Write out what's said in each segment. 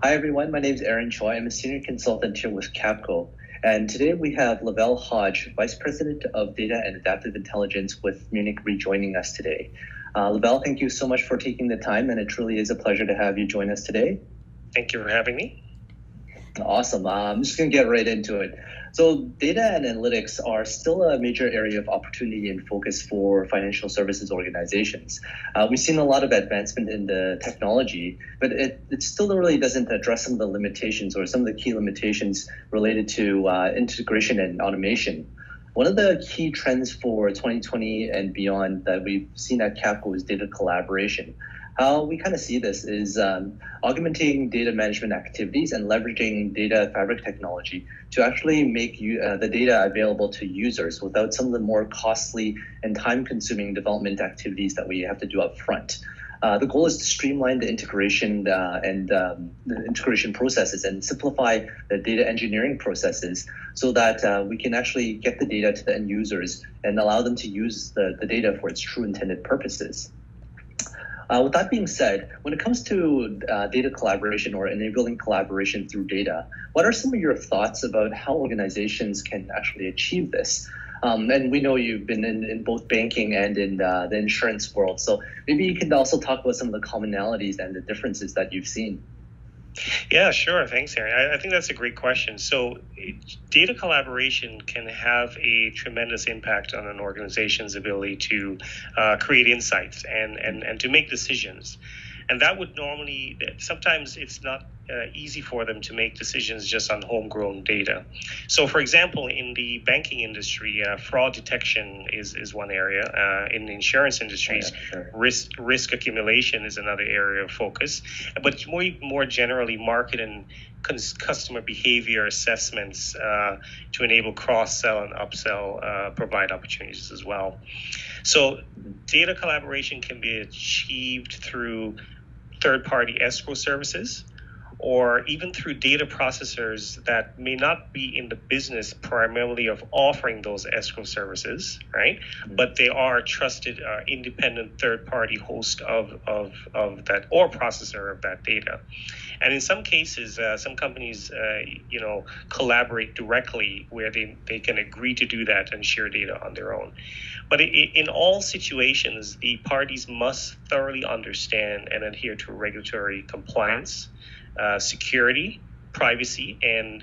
Hi, everyone. My name is Aaron Choi. I'm a senior consultant here with Capco. And today we have Lovell Hodge, Vice President of Data and Adaptive Intelligence with Munich Re, joining us today. Lovell, thank you so much for taking the time, and it truly is a pleasure to have you join us today. Thank you for having me. Awesome. I'm just going to get right into it. So data and analytics are still a major area of opportunity and focus for financial services organizations. We've seen a lot of advancement in the technology, but it still really doesn't address some of the limitations or some of the key limitations related to integration and automation. One of the key trends for 2020 and beyond that we've seen at Capco is data collaboration. How we kind of see this is augmenting data management activities and leveraging data fabric technology to actually make the data available to users without some of the more costly and time-consuming development activities that we have to do up front. The goal is to streamline the integration the integration processes and simplify the data engineering processes so that we can actually get the data to the end users and allow them to use the data for its true intended purposes. With that being said, when it comes to data collaboration or enabling collaboration through data, what are some of your thoughts about how organizations can actually achieve this? And we know you've been in both banking and in the insurance world, so maybe you can also talk about some of the commonalities and the differences that you've seen. Yeah, sure. Thanks, Aaron. I think that's a great question. So data collaboration can have a tremendous impact on an organization's ability to create insights and to make decisions. And that would normally, sometimes it's not easy for them to make decisions just on homegrown data. So, for example, in the banking industry, fraud detection is one area. In the insurance industries, risk accumulation is another area of focus. But more generally, market and customer behavior assessments to enable cross-sell and upsell provide opportunities as well. So data collaboration can be achieved through third-party escrow services, or even through data processors that may not be in the business primarily of offering those escrow services, right? But they are trusted, independent third-party host of that or processor of that data. And in some cases, some companies, collaborate directly where they can agree to do that and share data on their own. But in all situations, the parties must thoroughly understand and adhere to regulatory compliance, security, privacy, and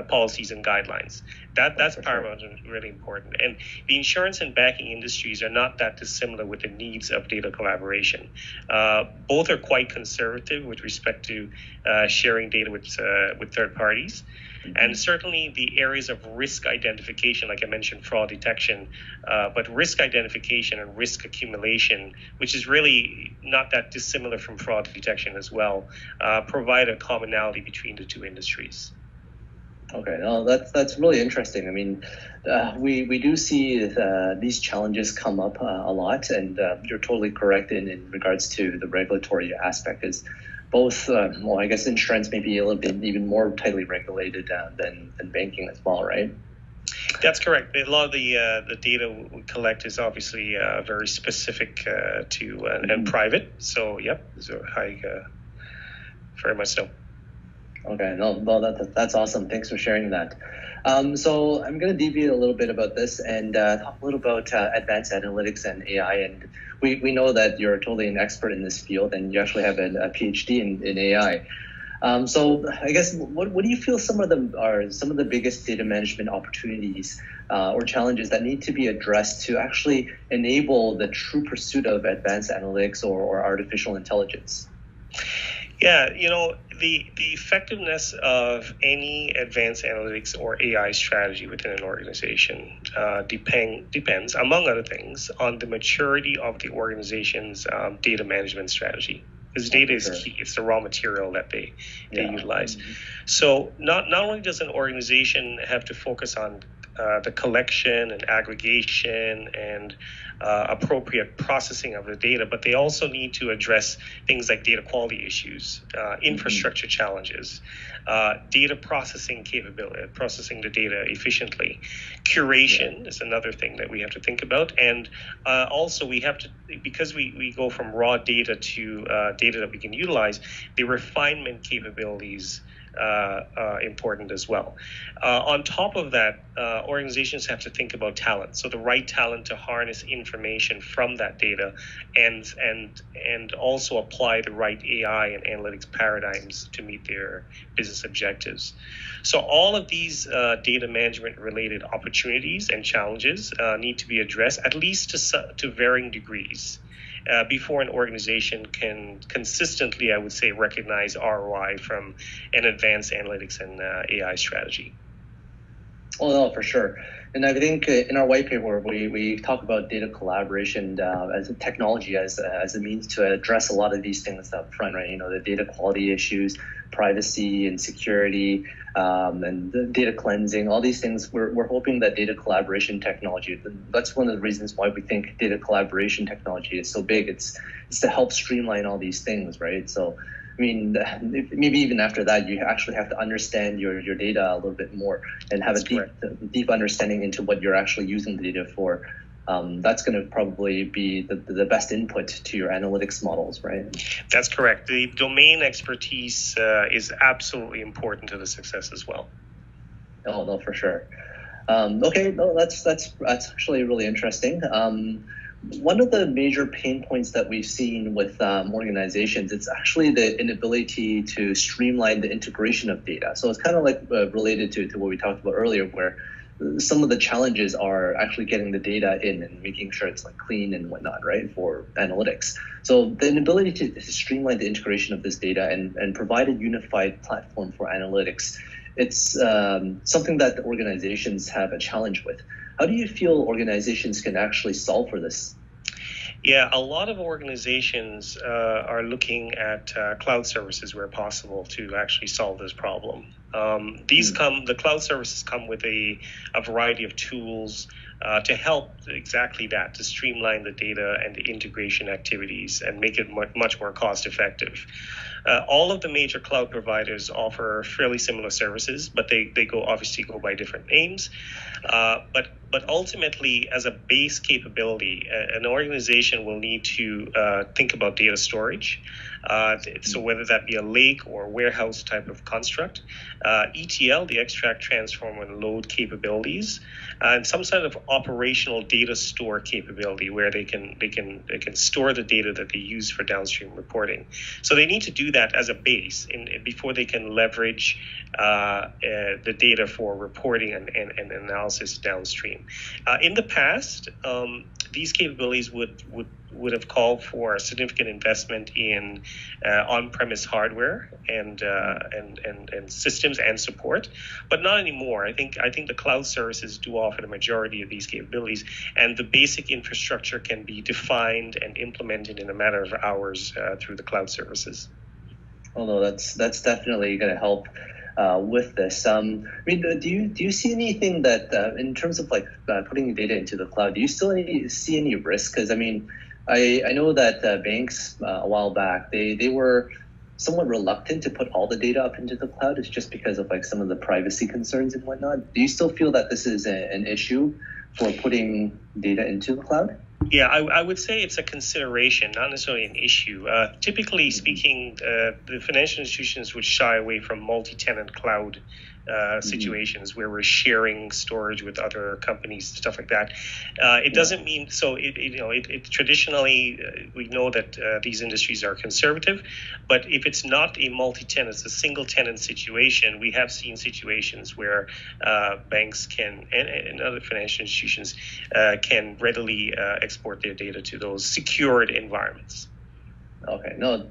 policies and guidelines. That's paramount and really important. And the insurance and banking industries are not that dissimilar with the needs of data collaboration. Both are quite conservative with respect to sharing data with third parties. And certainly the areas of risk identification, like I mentioned, fraud detection, but risk identification and risk accumulation, which is really not that dissimilar from fraud detection as well, provide a commonality between the two industries. Okay, no, that's really interesting. I mean, we do see these challenges come up a lot, and you're totally correct in regards to the regulatory aspect. Is both, I guess insurance may be a little bit even more tightly regulated than banking as well, right? That's correct. A lot of the data we collect is obviously very specific to and private. So, yep, so very much so. Okay, that's awesome. Thanks for sharing that. So I'm going to deviate a little bit about this and talk a little about advanced analytics and AI. And we know that you're totally an expert in this field, and you actually have a PhD in AI. So I guess what do you feel some of the biggest data management opportunities or challenges that need to be addressed to actually enable the true pursuit of advanced analytics or artificial intelligence? Yeah, the effectiveness of any advanced analytics or AI strategy within an organization depends, among other things, on the maturity of the organization's data management strategy. Because data is key; it's the raw material that they utilize. So not only does an organization have to focus on the collection and aggregation and appropriate processing of the data, but they also need to address things like data quality issues, infrastructure challenges, data processing capability, processing the data efficiently. Curation is another thing that we have to think about. And also we have to, because we go from raw data to data that we can utilize, the refinement capabilities important as well. On top of that, organizations have to think about talent. So the right talent to harness information from that data and also apply the right AI and analytics paradigms to meet their business objectives. So all of these data management related opportunities and challenges need to be addressed, at least to varying degrees. Before an organization can consistently, I would say, recognize ROI from an advanced analytics and AI strategy. Oh, no, for sure. And I think in our white paper, we talk about data collaboration as a technology, as a means to address a lot of these things up front, right? You know, the data quality issues, privacy and security, and the data cleansing, all these things. We're hoping that data collaboration technology, that's one of the reasons why we think data collaboration technology is so big. It's to help streamline all these things, right? So, I mean, maybe even after that, you actually have to understand your data a little bit more and have deep understanding into what you're actually using the data for. That's going to probably be the best input to your analytics models, right? That's correct. The domain expertise is absolutely important to the success as well. Oh, no, for sure. Okay, no, that's actually really interesting. One of the major pain points that we've seen with organizations, it's actually the inability to streamline the integration of data. So it's kind of like related to what we talked about earlier, where some of the challenges are actually getting the data in and making sure it's like clean and whatnot, right, for analytics. So the inability to streamline the integration of this data and provide a unified platform for analytics, it's something that the organizations have a challenge with. How do you feel organizations can actually solve for this? Yeah, a lot of organizations are looking at cloud services where possible to actually solve this problem. The cloud services come with a variety of tools to help exactly that, to streamline the data and the integration activities and make it much more cost effective. All of the major cloud providers offer fairly similar services, but they obviously go by different names. But ultimately, as a base capability, an organization will need to think about data storage. So whether that be a lake or warehouse type of construct, ETL, the extract, transform, and load capabilities, and some sort of operational data store capability where they can store the data that they use for downstream reporting. So they need to do that as a base before they can leverage the data for reporting and analysis downstream. In the past, these capabilities would have called for a significant investment in on-premise hardware and systems and support, but not anymore. I think the cloud services do offer the majority of these capabilities, and the basic infrastructure can be defined and implemented in a matter of hours through the cloud services. Although that's definitely going to help with this. I mean, do you see anything that in terms of like putting data into the cloud? Do you still see any risk? Because I mean, I know that banks a while back they were somewhat reluctant to put all the data up into the cloud. It's just because of like some of the privacy concerns and whatnot. Do you still feel that this is an issue for putting data into the cloud? Yeah, I would say it's a consideration, not necessarily an issue. Typically speaking, the financial institutions would shy away from multi-tenant cloud situations where we're sharing storage with other companies, stuff like that. It doesn't mean so. It traditionally we know that these industries are conservative, but if it's not a multi-tenant, it's a single-tenant situation. We have seen situations where banks can and other financial institutions can readily export their data to those secured environments. Okay, no,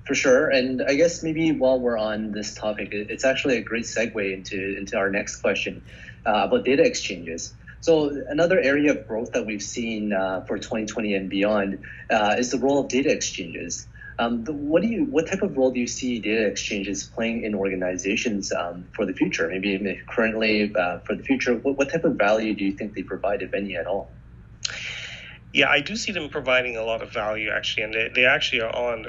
for sure. And I guess maybe while we're on this topic, it's actually a great segue into our next question about data exchanges. So another area of growth that we've seen for 2020 and beyond is the role of data exchanges. What type of role do you see data exchanges playing in organizations for the future? Maybe currently for the future, what type of value do you think they provide, if any at all? Yeah, I do see them providing a lot of value actually, and they actually are on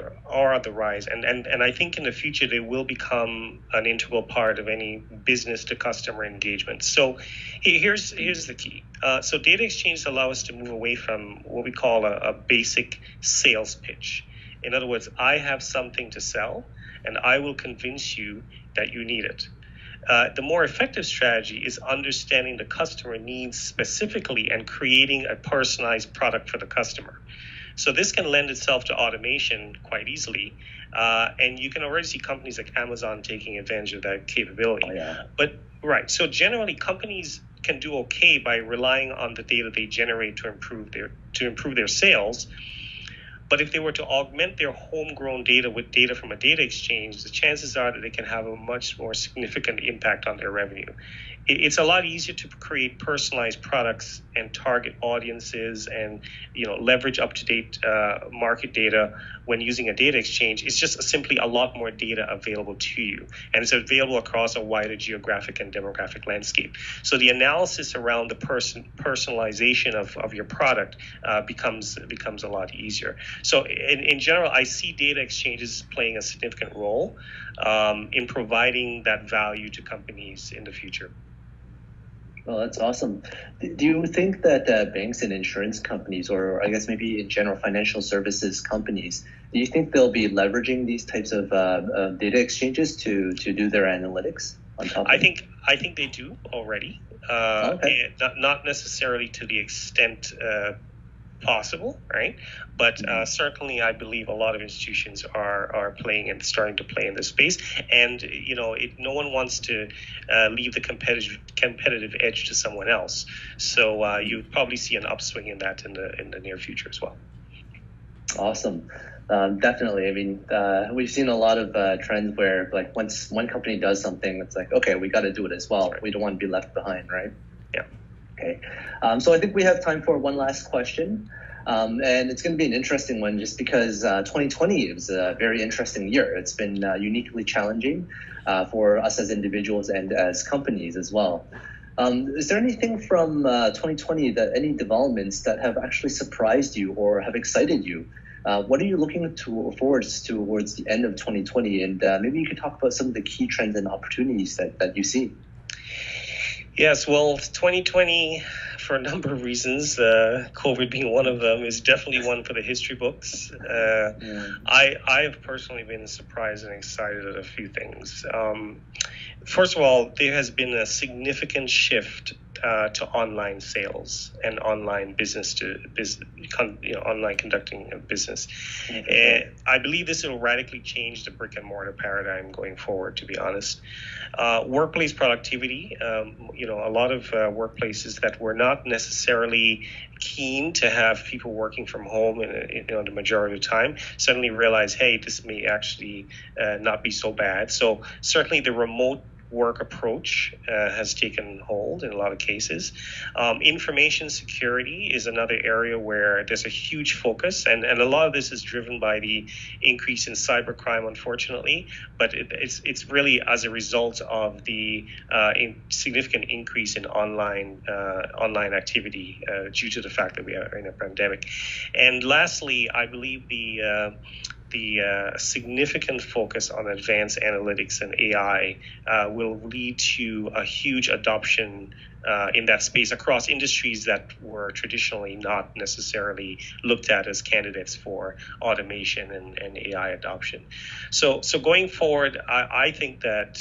the rise, and I think in the future they will become an integral part of any business to customer engagement. So here's the key. So data exchanges allow us to move away from what we call a basic sales pitch. In other words, I have something to sell, and I will convince you that you need it. The more effective strategy is understanding the customer needs specifically and creating a personalized product for the customer. So this can lend itself to automation quite easily. And you can already see companies like Amazon taking advantage of that capability. Oh, yeah. But right, so generally companies can do okay by relying on the data they generate to improve their sales. But if they were to augment their homegrown data with data from a data exchange, the chances are that they can have a much more significant impact on their revenue. It's a lot easier to create personalized products and target audiences and leverage up-to-date market data when using a data exchange. It's just simply a lot more data available to you, and it's available across a wider geographic and demographic landscape. So the analysis around the personalization of your product becomes a lot easier. So in general, I see data exchanges playing a significant role in providing that value to companies in the future. Well, that's awesome. Do you think that banks and insurance companies, or I guess maybe in general financial services companies, do you think they'll be leveraging these types of data exchanges to do their analytics on top of I think they do already. Okay. Not necessarily to the extent possible, right? But certainly, I believe a lot of institutions are playing and starting to play in this space. And no one wants to leave the competitive edge to someone else. So you probably see an upswing in that in the near future as well. Awesome. Definitely. I mean, we've seen a lot of trends where, like, once one company does something, it's like, okay, we got to do it as well. Right. We don't want to be left behind, right? Yeah. Okay. So I think we have time for one last question. And it's going to be an interesting one just because 2020 was a very interesting year. It's been uniquely challenging for us as individuals and as companies as well. Is there anything from 2020 any developments that have actually surprised you or have excited you? What are you looking forward towards the end of 2020? And maybe you could talk about some of the key trends and opportunities that you see. Yes, well, 2020, for a number of reasons, COVID being one of them, is definitely one for the history books. I have personally been surprised and excited at a few things. First of all, there has been a significant shift to online sales and online business online conducting of business. And I believe this will radically change the brick and mortar paradigm going forward, to be honest. Workplace productivity, a lot of workplaces that were not necessarily keen to have people working from home the majority of the time suddenly realize, hey, this may actually not be so bad. So certainly the remote work approach has taken hold in a lot of cases. Information security is another area where there's a huge focus, and a lot of this is driven by the increase in cybercrime, unfortunately, but it's really as a result of the significant increase in online activity due to the fact that we are in a pandemic. And lastly, I believe the significant focus on advanced analytics and AI will lead to a huge adoption in that space across industries that were traditionally not necessarily looked at as candidates for automation and AI adoption. So going forward, I think that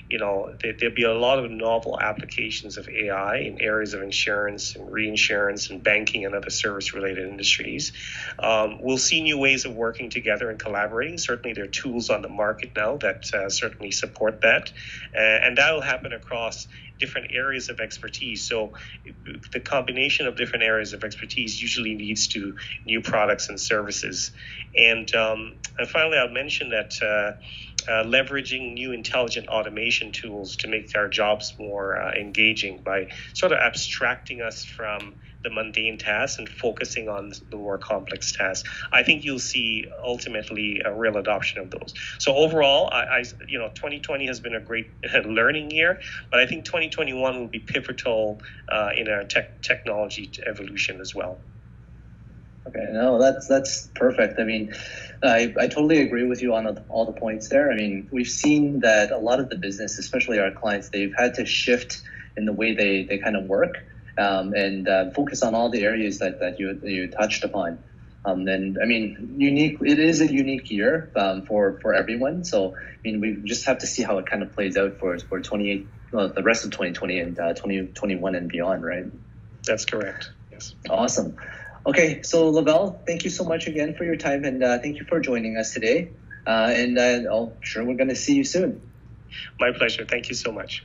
there'll be a lot of novel applications of AI in areas of insurance and reinsurance and banking and other service-related industries. We'll see new ways of working together and collaborating. Certainly, there are tools on the market now that certainly support that, and that will happen across different areas of expertise. So the combination of different areas of expertise usually leads to new products and services. And finally, I'll mention that leveraging new intelligent automation tools to make our jobs more engaging by sort of abstracting us from the mundane tasks and focusing on the more complex tasks. I think you'll see ultimately a real adoption of those. So overall, 2020 has been a great learning year, but I think 2021 will be pivotal in our technology evolution as well. Okay, no, that's perfect. I mean, I totally agree with you on all the points there. I mean, we've seen that a lot of the business, especially our clients, they've had to shift in the way they kind of work and focus on all the areas that you touched upon. And I mean, it is a unique year for everyone. So I mean, we just have to see how it kind of plays out for the rest of 2020 and 2021 and beyond, right? That's correct. Yes. Awesome. Okay, so Lovell, thank you so much again for your time, and thank you for joining us today. And I'm sure we're going to see you soon. My pleasure. Thank you so much.